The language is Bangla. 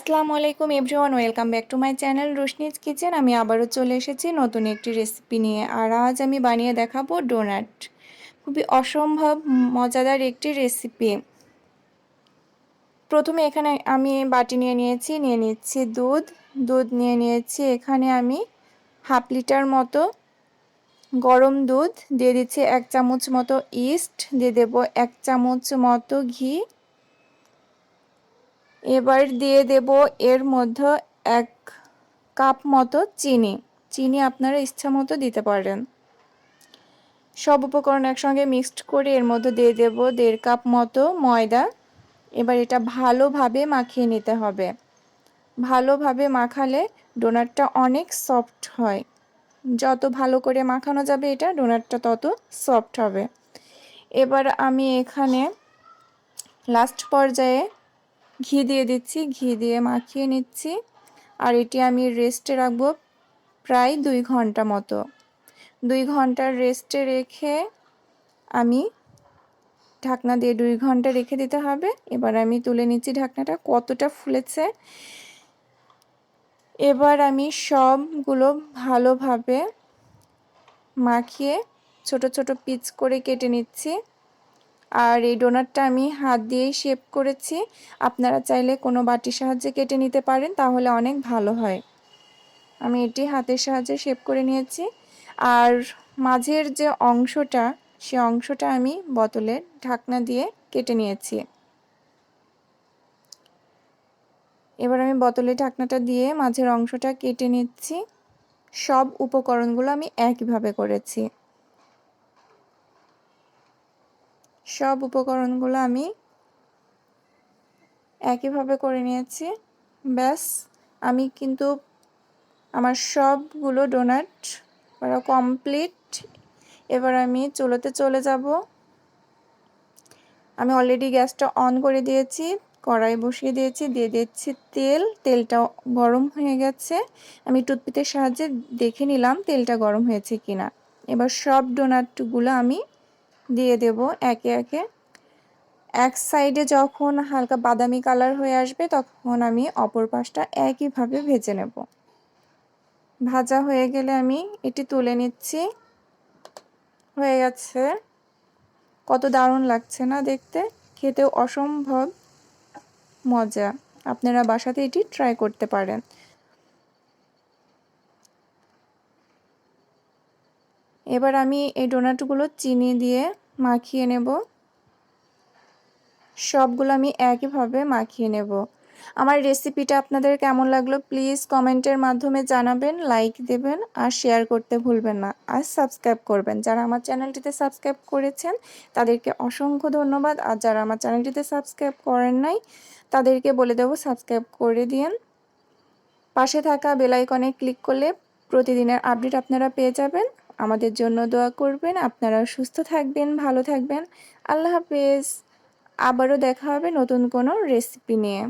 আসসালামু আলাইকুম everyone, welcome back to my channel Roshni's kitchen. আমি আবারও চলে এসেছি নতুন একটি রেসিপি নিয়ে। আর আজ আমি বানিয়ে দেখাবো ডোনাট। খুবই অসম্ভব মজাদার একটি রেসিপি। প্রথমে এখানে আমি বাটি নিয়ে নিচ্ছি দুধ নিয়ে নিয়েছি। এখানে আমি হাফ লিটার মতো গরম দুধ দিয়ে দিচ্ছি, 1 চামচ মতো ইস্ট দিয়ে দেব, 1 চামচ মতো ঘি। এবার দিয়ে দেব এর মধ্যে 1 কাপ মতো চিনি আপনারা ইচ্ছা মতো দিতে পারেন। সব উপকরণ একসঙ্গে মিক্সড করে এর মধ্যে দিয়ে দেব 1.5 কাপ মতো ময়দা। এবার এটা ভালোভাবে মাখিয়ে নিতে হবে। ভালোভাবে মাখালে ডোনাটটা অনেক সফট হয়। যত ভালো করে মাখানো যাবে এটা ডোনাটটা তত সফট হবে। এবার আমি এখানে লাস্ট পর্যায়ে ঘি দিয়ে দিচ্ছি, ঘি দিয়ে মাখিয়ে নিচ্ছি। আর এটি আমি রেস্টে রাখবো প্রায় 2 ঘন্টা মতো। 2 ঘন্টার রেস্টে রেখে আমি ঢাকনা দিয়ে 2 ঘন্টা রেখে দিতে হবে। এবার আমি তুলে নিচ্ছি ঢাকনাটা, কতটা ফুলেছে। এবার আমি সবগুলো ভালোভাবে মাখিয়ে ছোট ছোট পিস করে কেটে নিচ্ছি। আর এই ডোনাটটা আমি হাত দিয়েই শেপ করেছি। আপনারা চাইলে কোনো বাটির সাহায্যে কেটে নিতে পারেন, তাহলে অনেক ভালো হয়। আমি এটি হাতের সাহায্যে শেপ করে নিয়েছি। আর মাঝের যে অংশটা, সে অংশটা আমি বোতলের ঢাকনা দিয়ে কেটে নিয়েছি। এবার আমি বোতলের ঢাকনাটা দিয়ে মাঝের অংশটা কেটে নিচ্ছি। সব উপকরণগুলো আমি একইভাবে করেছি। সব উপকরণগুলো আমি একইভাবে করে নিয়েছি। ব্যাস, আমি কিন্তু আমার সবগুলো ডোনাট করা কমপ্লিট। এবার আমি চুলোতে চলে যাব। আমি অলরেডি গ্যাসটা অন করে দিয়েছি, কড়াই বসিয়ে দিয়েছি, দিয়ে দিচ্ছি তেলটা গরম হয়ে গেছে। আমি টুথপিকের সাহায্যে দেখে নিলাম তেলটা গরম হয়েছে কিনা। এবার সব ডোনাটগুলো আমি দিয়ে দেব একে একে। এক সাইডে যখন হালকা বাদামি কালার হয়ে আসবে তখন আমি অপর পাশটা একইভাবে ভেজে নেব। ভাজা হয়ে গেলে আমি এটি তুলে নিচ্ছি। হয়ে গেছে। কত দারুণ লাগছে না দেখতে, খেতেও অসম্ভব মজা। আপনারা বাসাতে এটি ট্রাই করতে পারেন। এবার আমি এই ডোনাটগুলো চিনি দিয়ে মাখিয়ে নেব। সবগুলো আমি একইভাবে মাখিয়ে নেব। আমার রেসিপিটা আপনাদের কেমন লাগলো প্লিজ কমেন্টের মাধ্যমে জানাবেন, লাইক দেবেন আর শেয়ার করতে ভুলবেন না। আর সাবস্ক্রাইব করবেন। যারা আমার চ্যানেলটিতে সাবস্ক্রাইব করেছেন তাদেরকে অসংখ্য ধন্যবাদ। আর যারা আমার চ্যানেলটিতে সাবস্ক্রাইব করেন নাই তাদেরকে বলে দেব সাবস্ক্রাইব করে দিন। পাশে থাকা বেল আইকনে ক্লিক করলে প্রতিদিনের আপডেট আপনারা পেয়ে যাবেন। আমাদের জন্য দোয়া করবেন। আপনারা সুস্থ থাকবেন, ভালো থাকবেন। আল্লাহ হাফেজ। আবারও দেখা হবে নতুন কোনো রেসিপি নিয়ে।